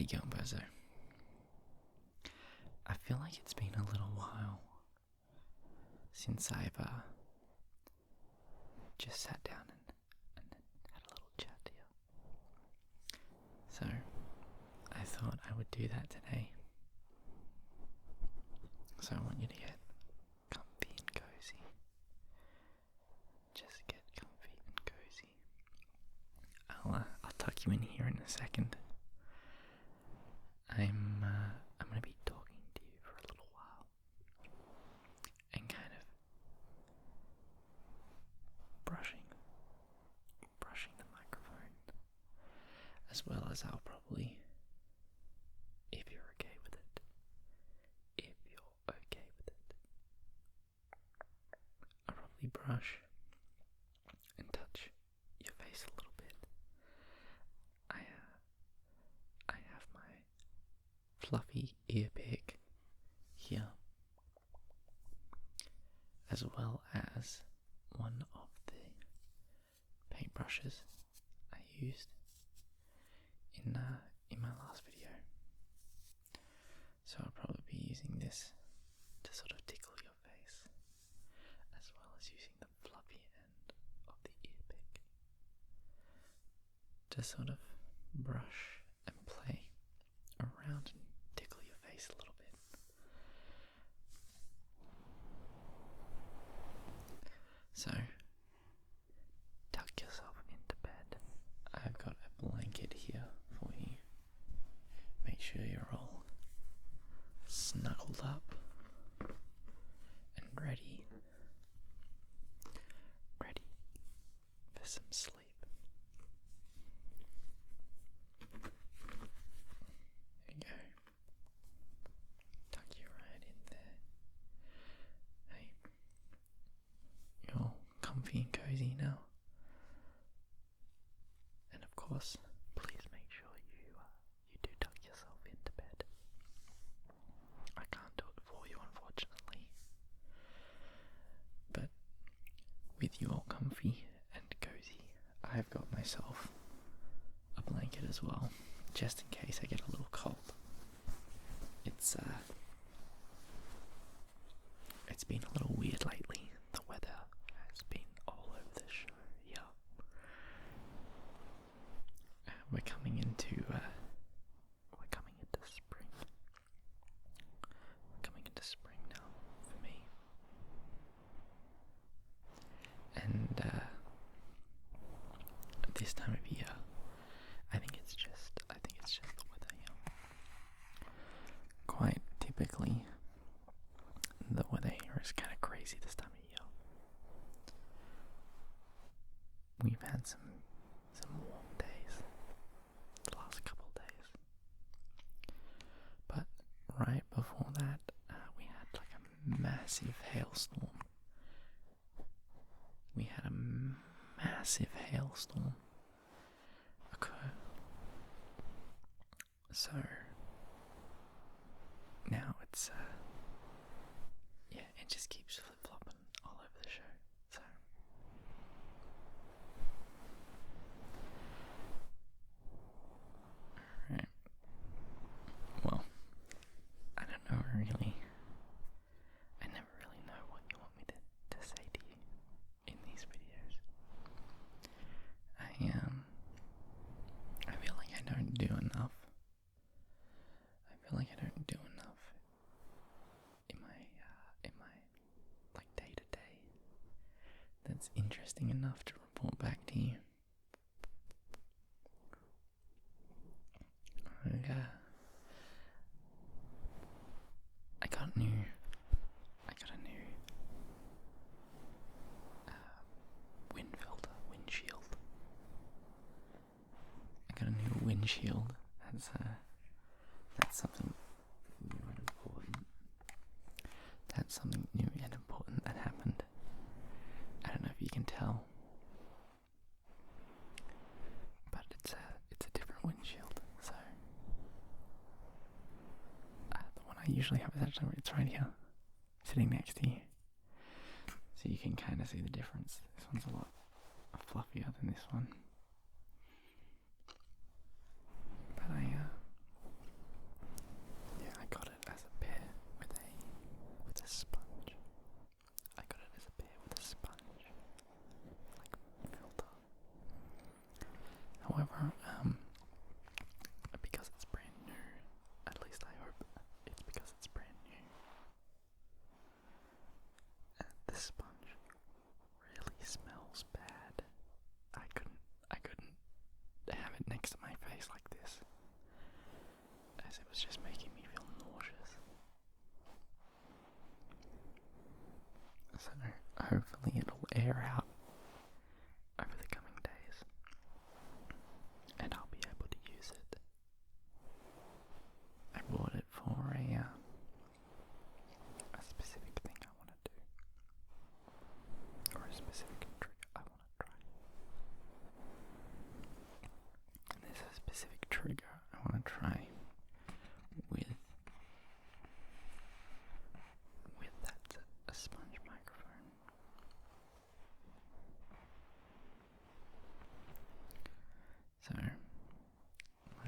going, Bozo? I feel like it's been a little while since I've just sat down and had a little chat to you. So I thought I would do that today. So I want you to get comfy and cozy. Just get comfy and cozy. I'll tuck you in here in a second. I'm gonna be talking to you for a little while and kind of brushing the microphone, as well as I'll probably, if you're okay with it, I'll probably brush and touch your face a little bit. I have my fluffy ear pick here, as well as one of the paintbrushes I used in my last video. So I'll probably be using this to sort of tickle your face, as well as using the fluffy end of the ear pick to sort of brush and play around and tickle your face a little bit. So, tuck yourself into bed. I've got a blanket here for you. Make sure you're all snuggled up and ready for some sleep. There you go. Tuck you right in there. Hey, you're comfy and cozy now. And of course, please make sure you do tuck yourself into bed. I can't do it for you, unfortunately. But with you all comfy and cozy, I've got myself a blanket as well, just in case I get a little cold. It's been a little weird lately. The weather has been all over the show. Yeah. We're coming into spring. We're coming into spring now for me. And this time of year, I think it's just the weather here. Quite typically, the weather here is kind of crazy this time of year. We've had some warm days the last couple of days, but right before that, we had like a massive hailstorm. Occur. So now it's it just keeps flip-flopping all over the show. So alright. Well, I never really know what you want me to say to you in these videos. I feel like I don't do enough. In my like day to day that's interesting enough to report back to you. I got a new windshield. I got a new windshield. That's something new and important. That's something new and important that happened. I don't know if you can tell, but it's a different windshield. So the one I usually have is it's right here, sitting next to you. So you can kind of see the difference. This one's a lot fluffier than this one. But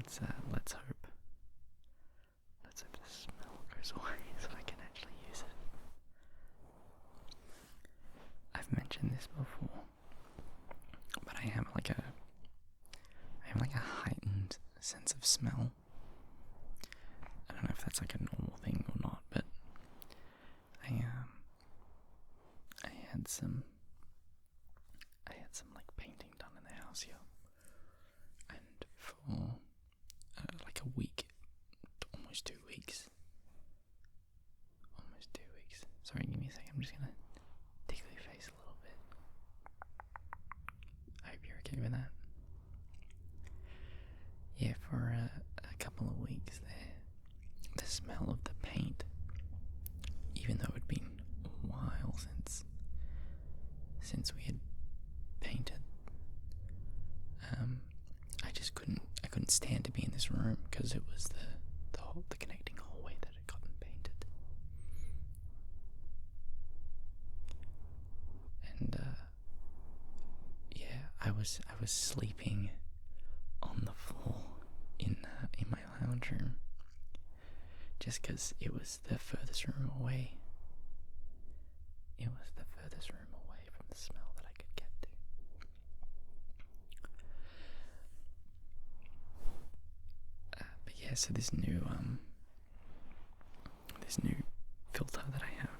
So let's hope the smell goes away so I can actually use it. I've mentioned this before, but I have like a heightened sense of smell. I don't know if that's like a normal thing or not, but I had some like painting done in the house here, and for like a week, almost 2 weeks. Sorry, give me a second. I'm just gonna tickle your face a little bit. I hope you're okay with that. Yeah, for a couple of weeks there, the smell of the paint, even though it'd been a while since we had painted, I couldn't stand to be in this room because it was the connecting hallway that had gotten painted. And yeah, I was sleeping on the floor in my lounge room just because it was the furthest room away. It was the furthest room away from the smell that I could get to. But yeah, so this new filter that I have,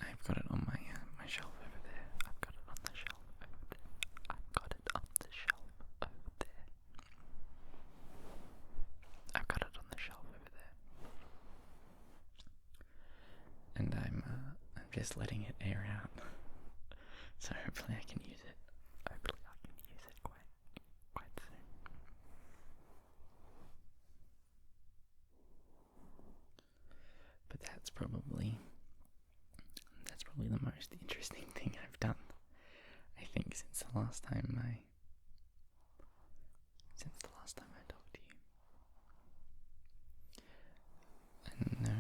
I've got it on my shelf over there. I've got it on the shelf over there. I've got it on the shelf over there. I've got it on the shelf over there. And I'm just letting it air out. So hopefully I can use it. Hopefully I can use it quite soon. But that's probably the most interesting thing I've done, I think, since the last time I talked to you. And no,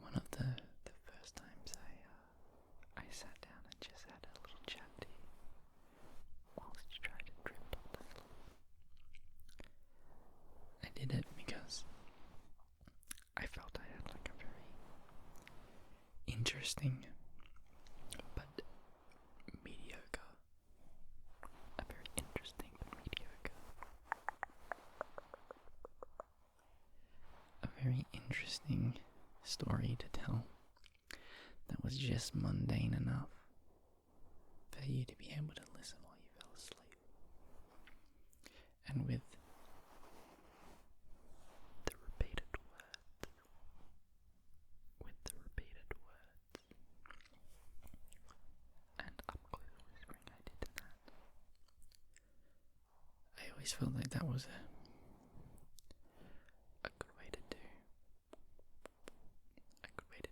one of the first times I sat down and just had a little chat to you whilst you tried to drift off to sleep. I did it because I felt I had like a very interesting but mediocre, a very interesting story to tell that was just mundane enough for you to be able to listen while you fell asleep. And with the repeated words and up close whispering I did to that, I always felt like that was a good way to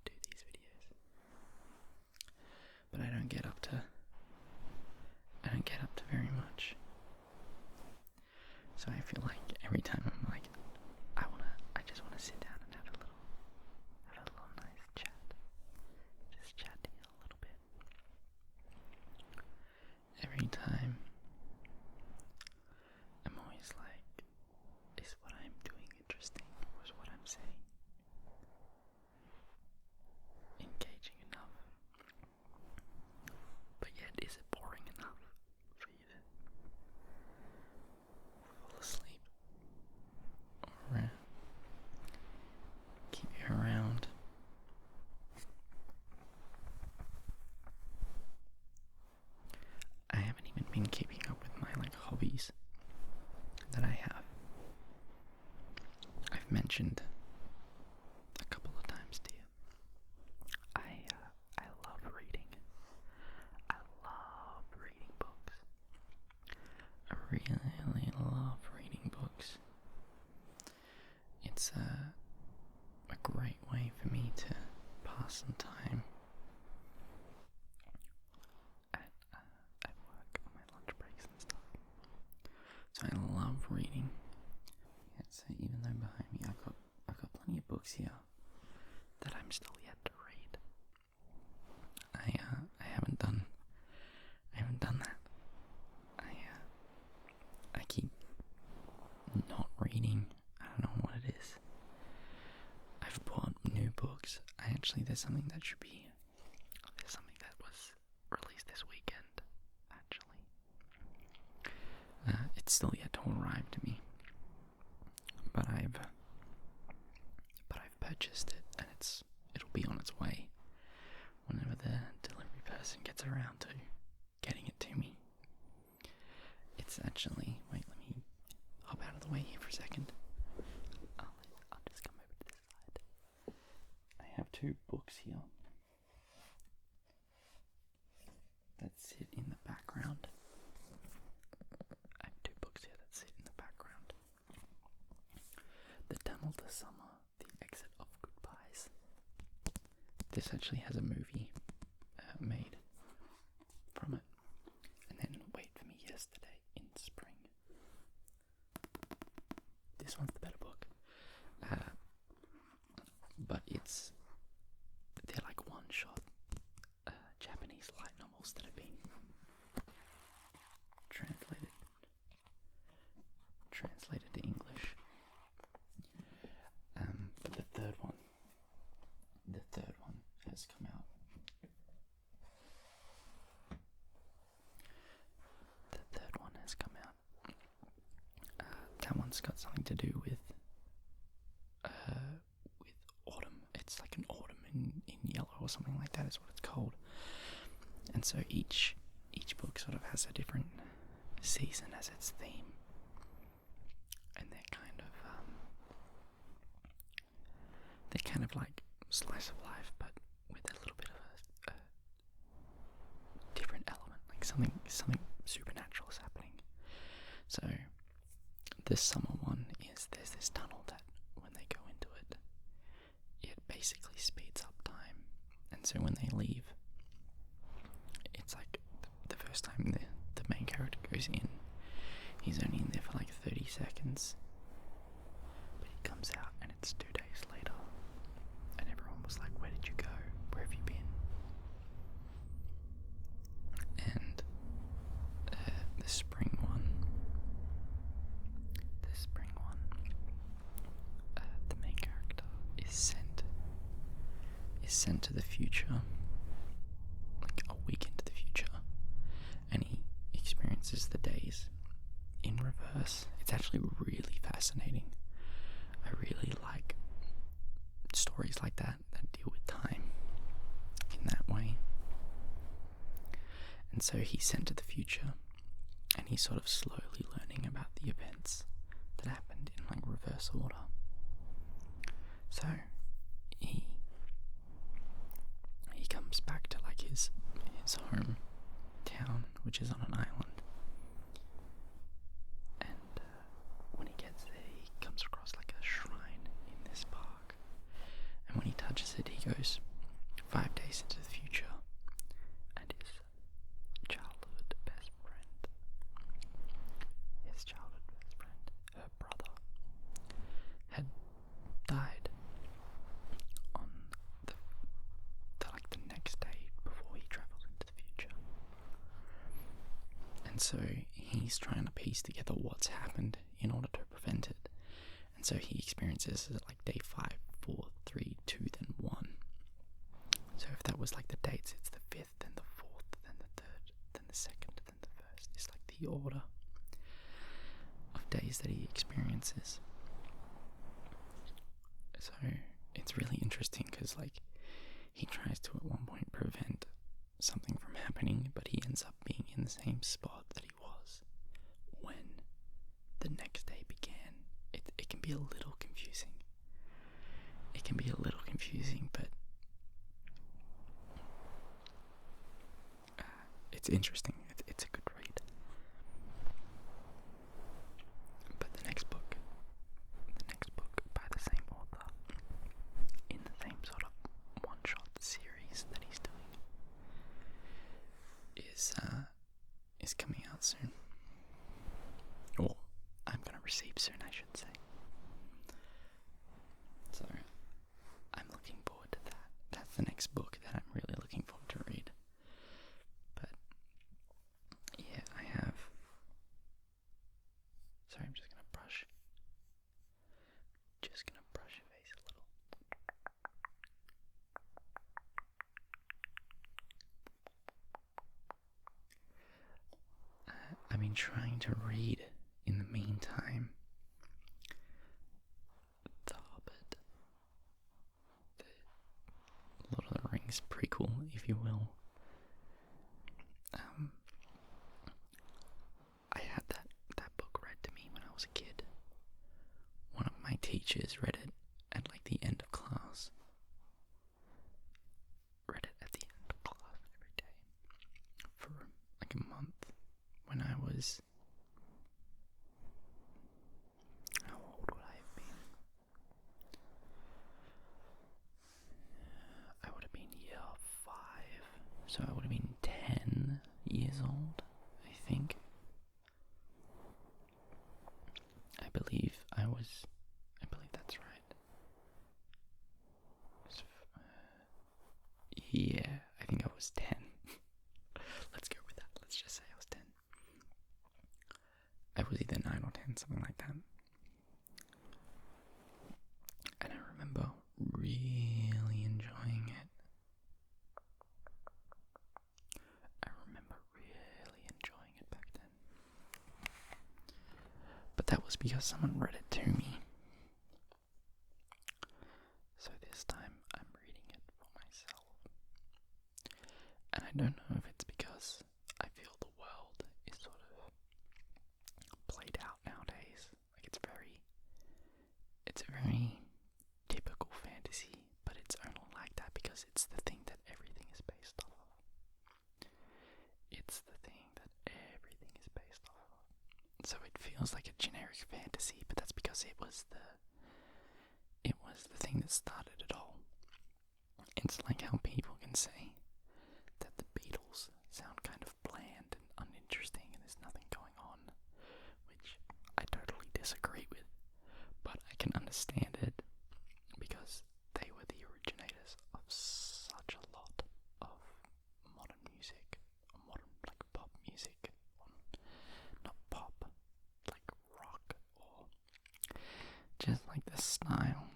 do these videos. But I don't get up to very much. So I feel like every time I'm like, I just wanna sit down and have a little nice chat. Just chatting a little bit. Every time I'm always like, it's still yet to arrive to me. But I've purchased it, and it'll be on its way whenever the delivery person gets around to getting it to me. It's actually, wait, let me hop out of the way here for a second. I'll just come over to this side. I have 2 books here that sit in the background. I have 2 books here that sit in the background. The Tunnel to Summer, The Exit of Goodbyes. This actually has a movie made from it. And then Wait for Me Yesterday in Spring. This one's the better book. But they're like one-shot Japanese light novels that have been translated to English. But the third one has come out. That one's got something to do with autumn. It's like an autumn in yellow or something like that is what it's called. And so each book sort of has a different season as its theme. And they're kind of like slice of life, but with a little bit of a different element, like something supernatural is happening. So this summer one is there's this tunnel that when they go into it, it basically speeds up time, and so when they leave, it's like the first time the main character goes in, he's only in there for like 30 seconds, but he comes out and it's 2 days later, and everyone was like, where did you go? Where have you been? And the spring one, the main character is sent to the future, like a week into the future, and he experiences the days in reverse. It's actually really fascinating. I really like stories like that deal with time in that way. And so he's sent to the future, and he's sort of slowly learning about the events that happened in like reverse order. So he comes back to like his home town, which is on an island. And when he gets there, he comes across like a shrine in this park. And when he touches it, he goes 5 days into the future, and his childhood best friend, her brother, had died on the next day before he travelled into the future. And so he's trying to piece together what's happened in order to prevent it. And so he experiences it like day 5, 4, 3, 2, then 1. So if that was like the dates, it's the 5th, then the 4th, then the 3rd, then the 2nd, then the 1st. It's like the order of days that he experiences. So it's really interesting because like he tries to at one point prevent something from happening, but he ends up being in the same spot that he was when the next day began. It can be a little confusing. But it's interesting. It's a good read. But the next book by the same author, in the same sort of one-shot series that he's doing, is coming out soon. Or I'm gonna receive soon, I should say. So I'm looking forward to that. That's the next book that I'm really looking forward to read. But yeah, I have. Sorry, I'm just gonna brush your face a little. I've been trying to read meantime, The Hobbit, the Lord of the Rings prequel, if you will. I had that book read to me when I was a kid. One of my teachers read it at like the end of class. Read it at the end of class every day for like a month when I was... How old would I have been? I would have been year 5, so I would have been 10 years old, I think. I believe that's right. Yeah, I think I was 10. Let's go with that. Let's just say I was 10. I was either 9 or 10, something like that. And I remember really enjoying it. Back then. But that was because someone read it to me. So this time I'm reading it for myself. And I don't know if it's because I feel the world is sort of played out nowadays. Like it's a very typical fantasy, but it's only like that because it's the thing that everything is based off of. So it feels like a generic fantasy, but that's because it was the thing that started it all. It's like how people can say that the Beatles sound kind of bland and uninteresting and there's nothing going on, which I totally disagree with, but I can understand it because they were the originators of such a lot of modern music, modern like pop music, not pop, like rock or just like the style,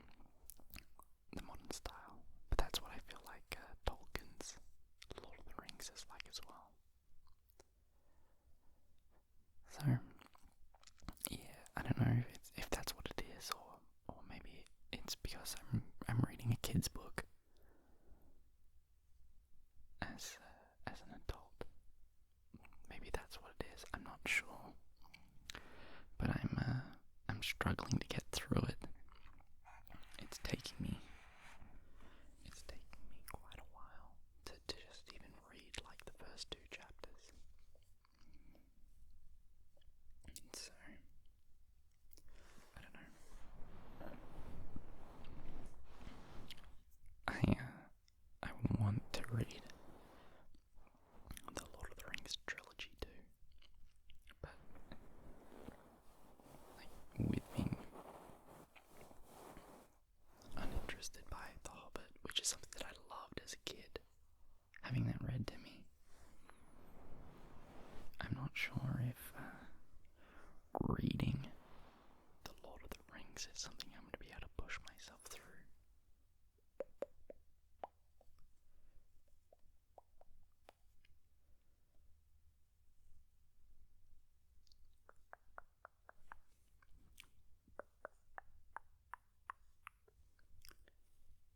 the modern style. But that's what I feel like Tolkien's Lord of the Rings is like as well. So yeah, I don't know if that's what it is, or maybe it's because I'm reading a kid's book as an adult. Maybe that's what it is. I'm not sure, but I'm struggling to get through it. It's taking me quite a while to just even read like the first 2 chapters. So I don't know. I want to read the Lord of the Rings trilogy too, but like with being uninterested by The Hobbit, which is something that I loved as a kid, having that read to me, I'm not sure if reading The Lord of the Rings is something I'm going to be able to push myself through.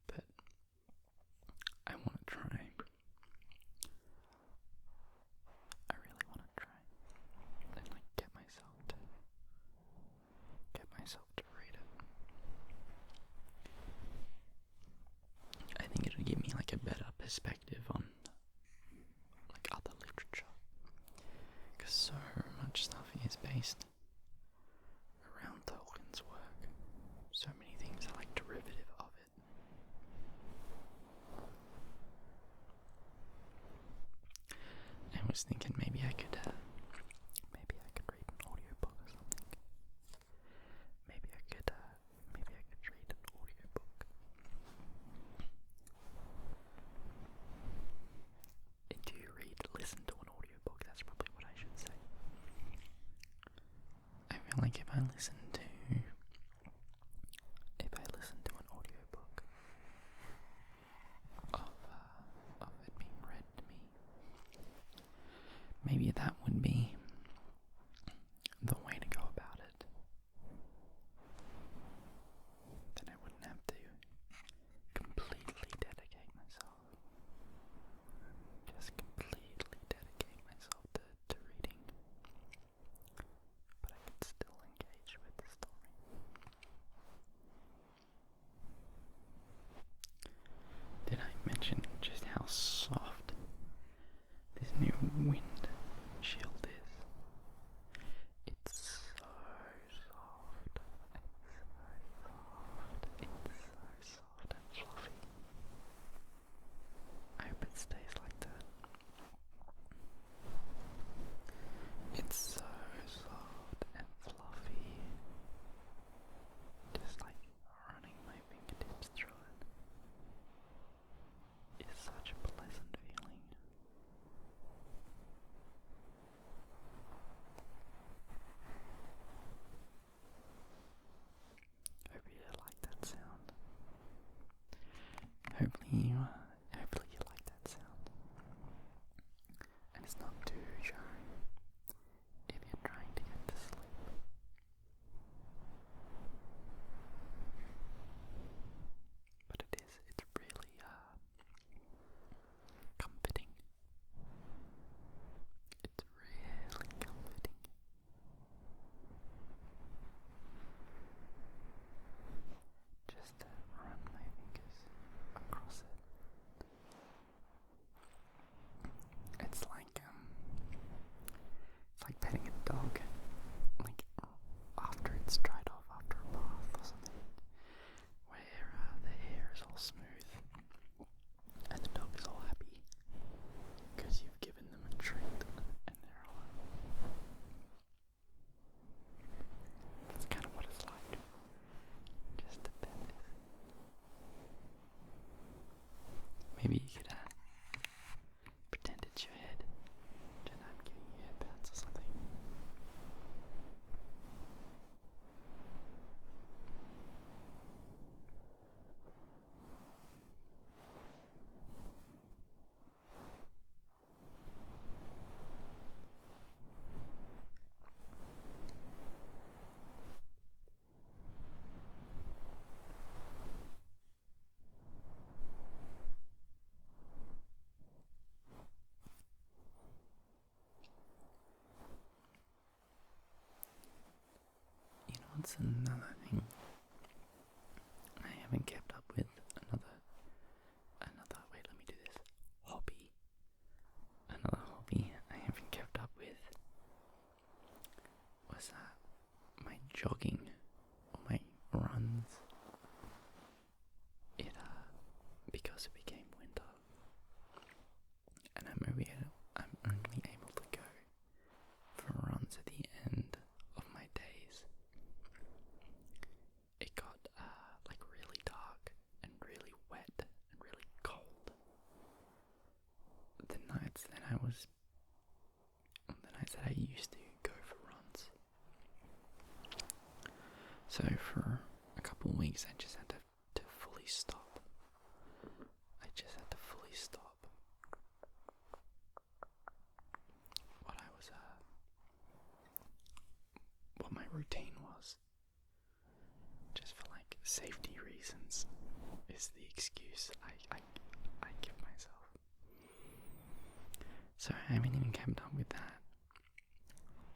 But I want to try. I really want to try and like get myself to read it. I think it'll give me like a better perspective on like other literature, because so much stuff is based around Tolkien's work. So many things are like derivative of it. I was thinking maybe I could read an audiobook or something. Maybe I could read an audiobook. Do you listen to an audiobook? That's probably what I should say. I feel like if I listen to an audiobook of it being read to me, maybe that would be the way to go about it. That's another thing I haven't kept up with. Wait, let me do this. Another hobby I haven't kept up with was my jogging or my runs. Because it became winter, and I'm only able to go for runs at the end of my days. It got really dark and really wet and really cold. The nights that I used to go for runs. So for a couple of weeks I just had to fully stop. What my routine was. Just for safety reasons is the excuse I give myself. So I haven't even kept up with that.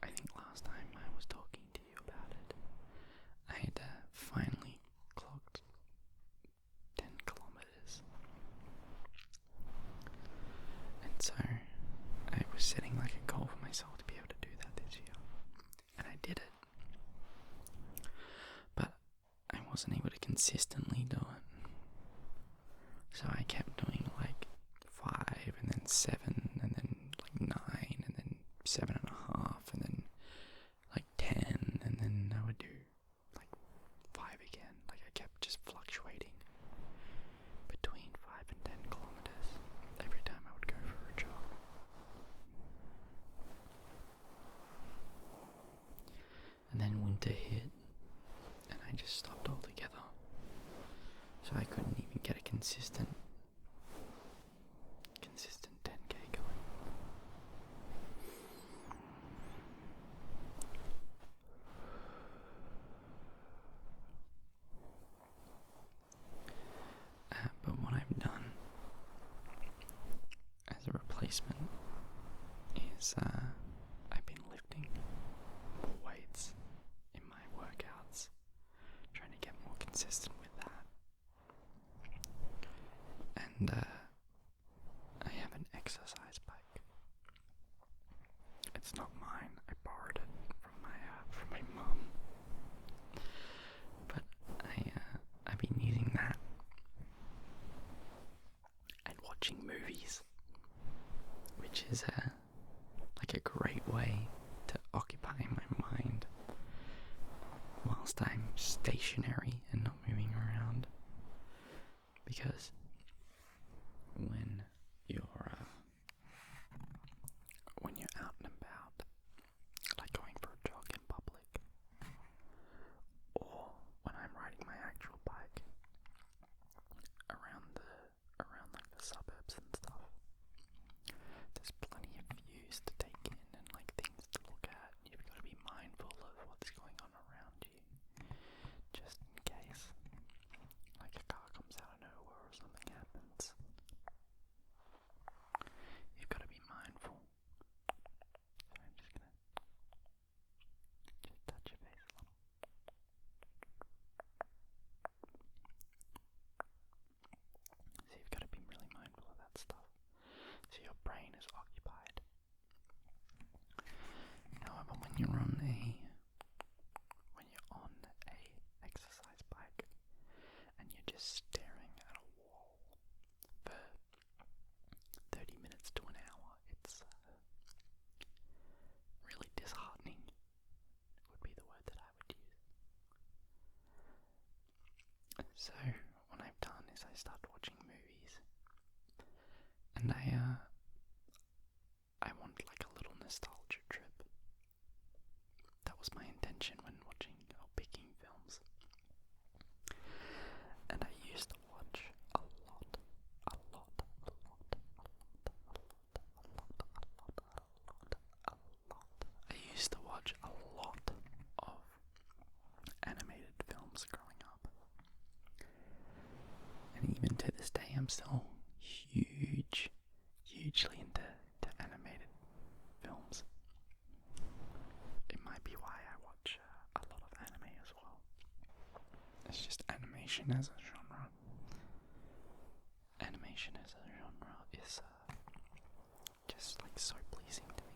I think last time I was talking to you about it, I had finally clocked 10 kilometers. And so I was setting a goal for myself to be able to do that this year. And I did it. But I wasn't able to consistently do it. So I kept doing 5 and then 7 and then 9 and then 7.5 and then 10 and then I would do 5 again. I kept just fluctuating between 5 and 10 kilometers every time I would go for a jog. And then winter hit and I just stopped altogether. So I couldn't even get a consistent 10k going. But what I've done as a replacement is I've been lifting more weights in my workouts, trying to get more consistent with that. And I have an exercise bike. It's not mine. I borrowed it from my mum. But I've been using that and watching movies, which is a great way to occupy my mind whilst I'm stationary and not moving around. Because when you're out and about, going for a jog in public, or when I'm riding my actual bike around the suburbs and stuff, there's plenty of views to take in and things to look at. You've got to be mindful of what's going on around you, just in case a car comes out of nowhere or something happens. You've got to be mindful. So I'm just gonna touch your face a little. So you've got to be really mindful of that stuff. So your brain is occupied. However, when you're on a exercise bike and you're just staring at a wall for 30 minutes to an hour, it's really disheartening, would be the word that I would use. So what I've done is I started watching movies, and I want a little nostalgia trip. That was my intention when watching or picking films. And I used to watch a lot of animated films growing up. And even to this day, I'm still hugely into animated films. It might be why I watch a lot of anime as well. animation as a genre. Animation as a genre is just like so pleasing to me.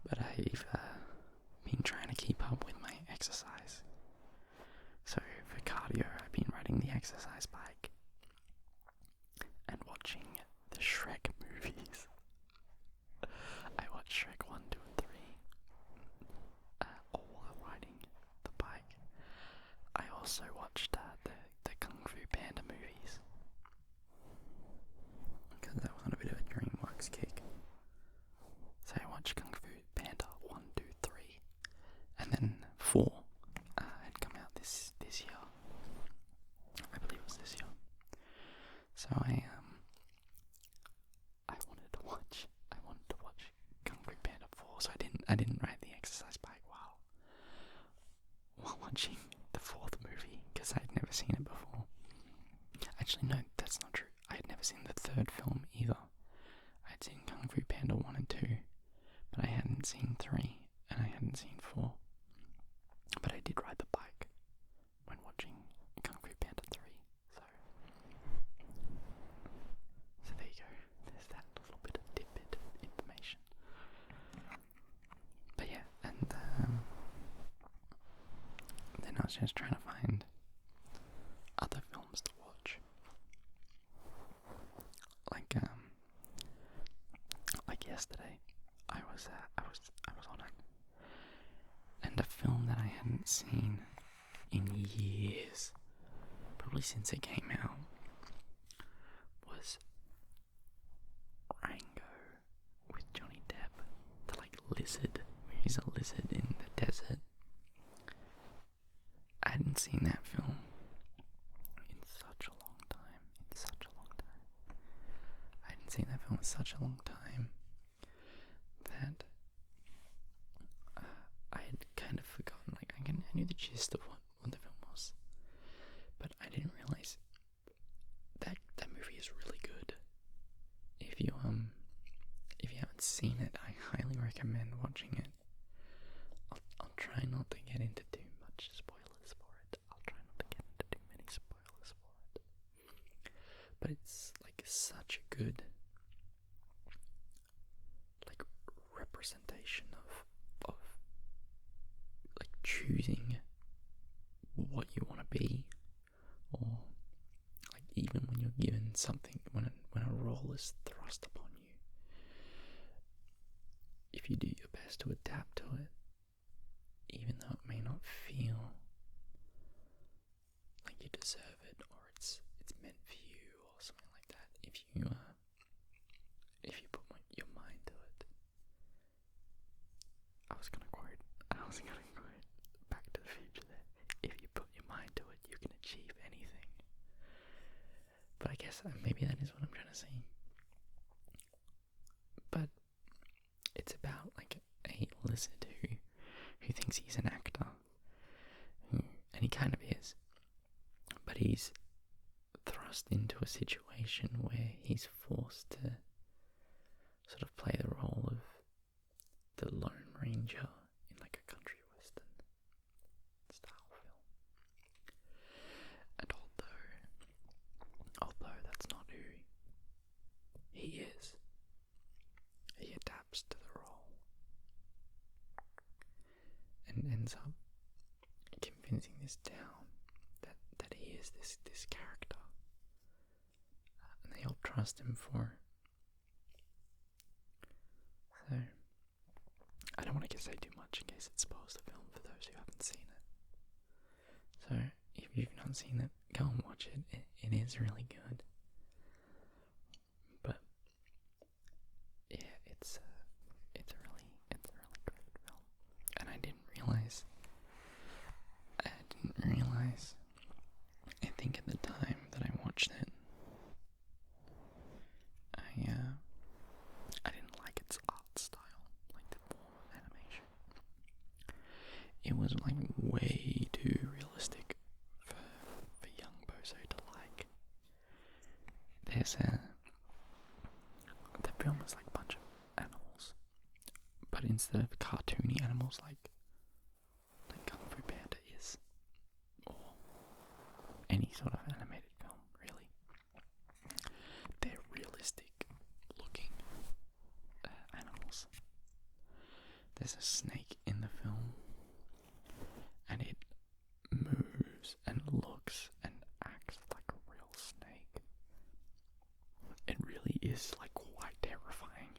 But I've been trying to keep up with my exercise. So for cardio, I've been riding the exercise bike and watching the Shrek movies. I watched Shrek 1, 2, and 3 all while riding the bike. I also watched the Kung Fu Panda movies because I was on a bit of a DreamWorks kick. So I watched Kung Fu Panda 1, 2, 3, and then 4 had come out this year. I believe it was this year. So I wanted to watch Kung Fu Panda 4. So I didn't ride the exercise bike while watching the 4th movie because I had never seen it before. Actually, no, that's not true. I had never seen the 3rd film either. I had seen Kung Fu Panda 1 and 2, but I hadn't seen 3 and I hadn't seen 4. But I did ride the bike when watching Kung Fu Panda 3. So there you go. There's that little bit of tidbit information. But yeah, and then I was just trying to find other films to watch. Like yesterday, I was on it, and a film that I hadn't seen in years, probably since it came out, was Rango with Johnny Depp, the lizard, where he's a lizard in the desert. I hadn't seen that film in such a long time. I hadn't seen that film in such a long time that I had kind of forgotten. I knew the gist of what the film was, but I didn't realize that movie is really good. If you haven't seen it, I highly recommend watching it. I'll try not to get into too much spoilers for it. I'll try not to get into too many spoilers for it. But it's such a good representation of choosing what you want to be, or even when you're given something, when a role is thrust upon you, if you do your best to adapt to it, even though it may not feel like you deserve it or it's meant for you or something like that, if you put your mind to it. I was gonna quote Back to the Future there. If you put your mind to it, you can achieve anything. But I guess maybe that is what I'm trying to say. But it's about a lizard who thinks he's an actor, and he kind of is, but he's thrust into a situation where he's forced to sort of play the role of the Lone Ranger in a country western style film. And although that's not who he is, he adapts to the role and ends up convincing this town that he is this character, and they all trust him for it. So I don't want to say too much in case it spoils the film for those who haven't seen it. So if you've not seen it, go and watch it. It is really good. But yeah, it's a really great film. And I didn't realize. I think at the time that I watched it, I didn't like its art style, the form of animation. It was way too realistic for young Bozo to like. The film is a bunch of animals, but instead of cartoony animals like Kung Fu Panda is, or there's a snake in the film, and it moves and looks and acts like a real snake. It really is like quite terrifying.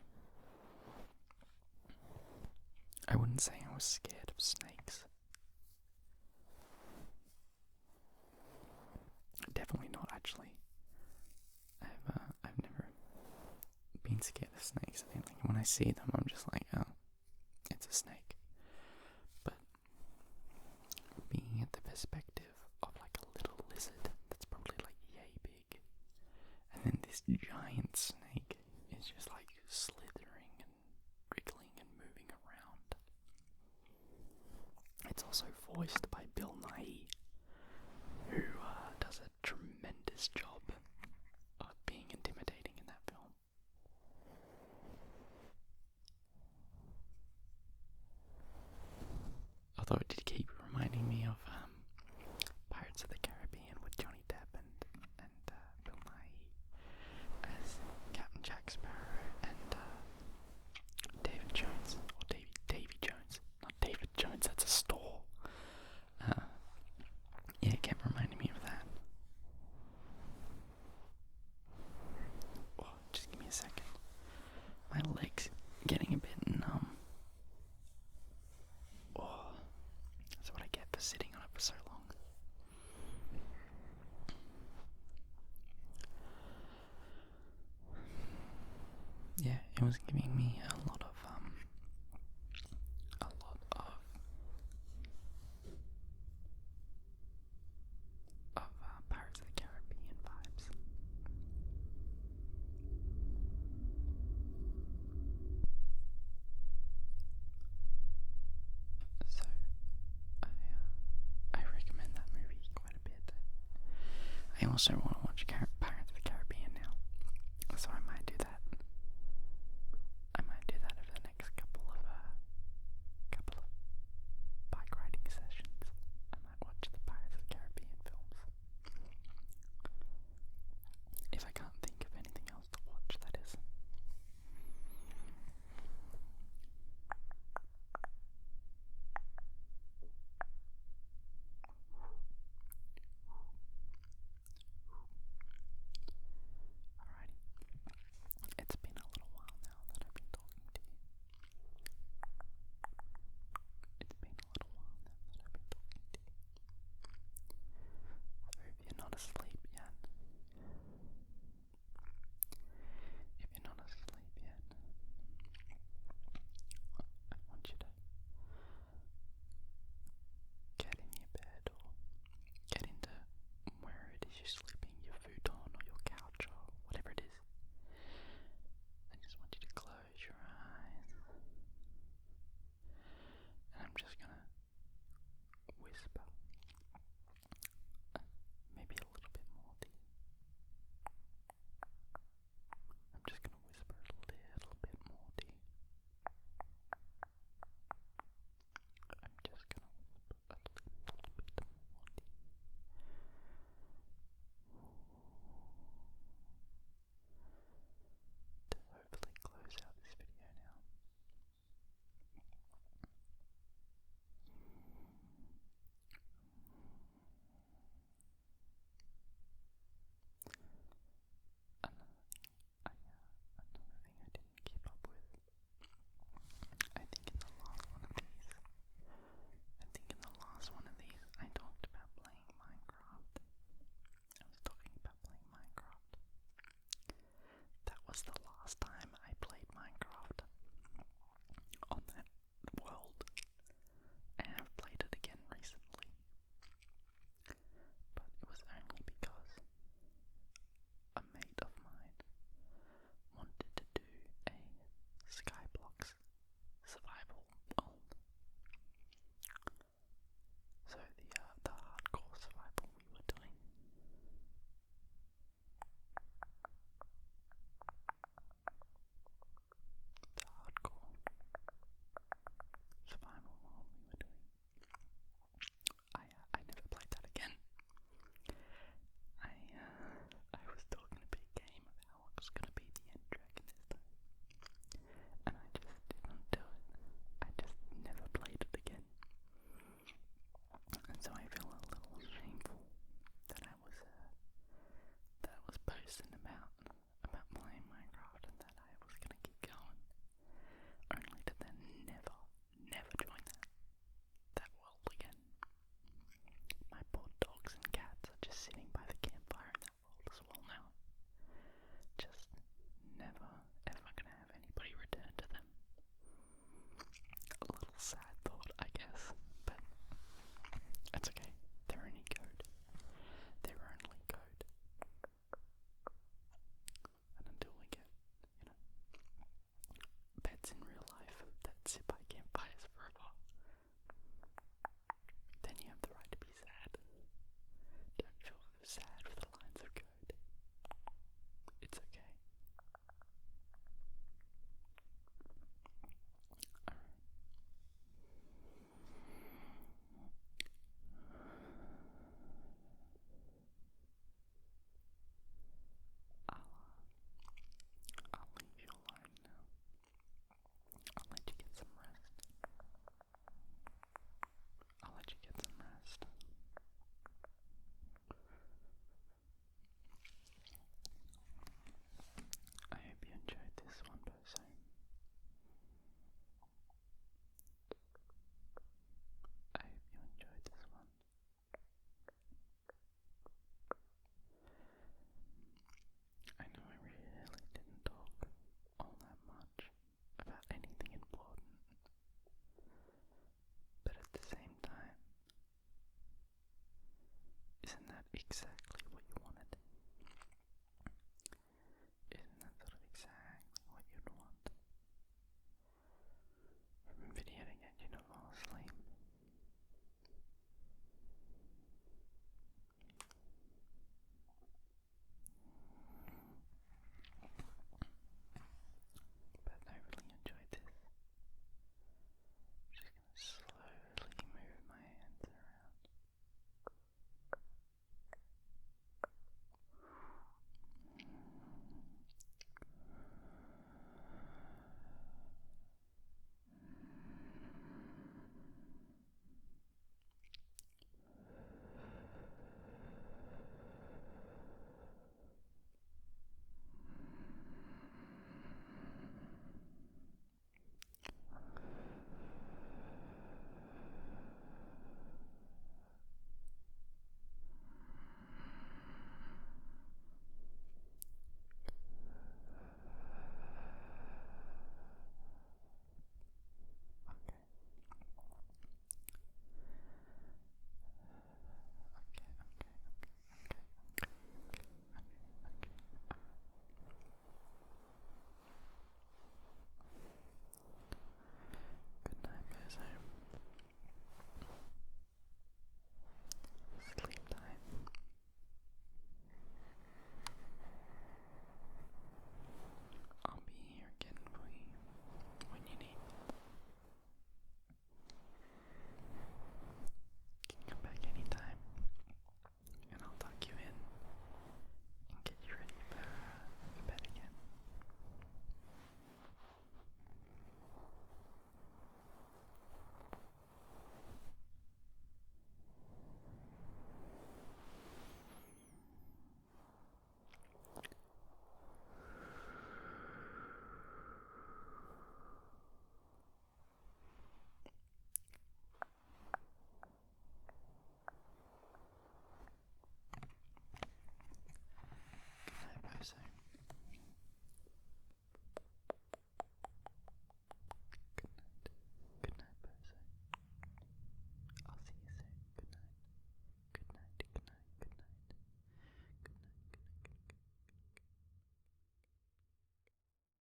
I wouldn't say I was scared of snakes. Definitely not, actually. I've never been scared of snakes. I think when I see them, I'm just like, oh, it's a snake. But being at the perspective of like a little lizard that's probably like yay big, and then this giant snake is just like slithering and wriggling and moving around. It's also voiced by Bill Nighy, who does a tremendous job of being intimidating in that film. Although it did keep reminding me of Pirates of the Caribbean with Johnny Depp and Bill Nighy as Captain Jack Sparrow and David Jones, or Davy Jones, not David Jones, that's a store. Yeah, it kept reminding me of that. Oh, just give me a second. My leg's getting a bit numb. Oh, that's what I get for sitting on it for so long. Yeah, it was giving me a lot of Pirates of the Caribbean vibes. So, I recommend that movie quite a bit. I also want to watch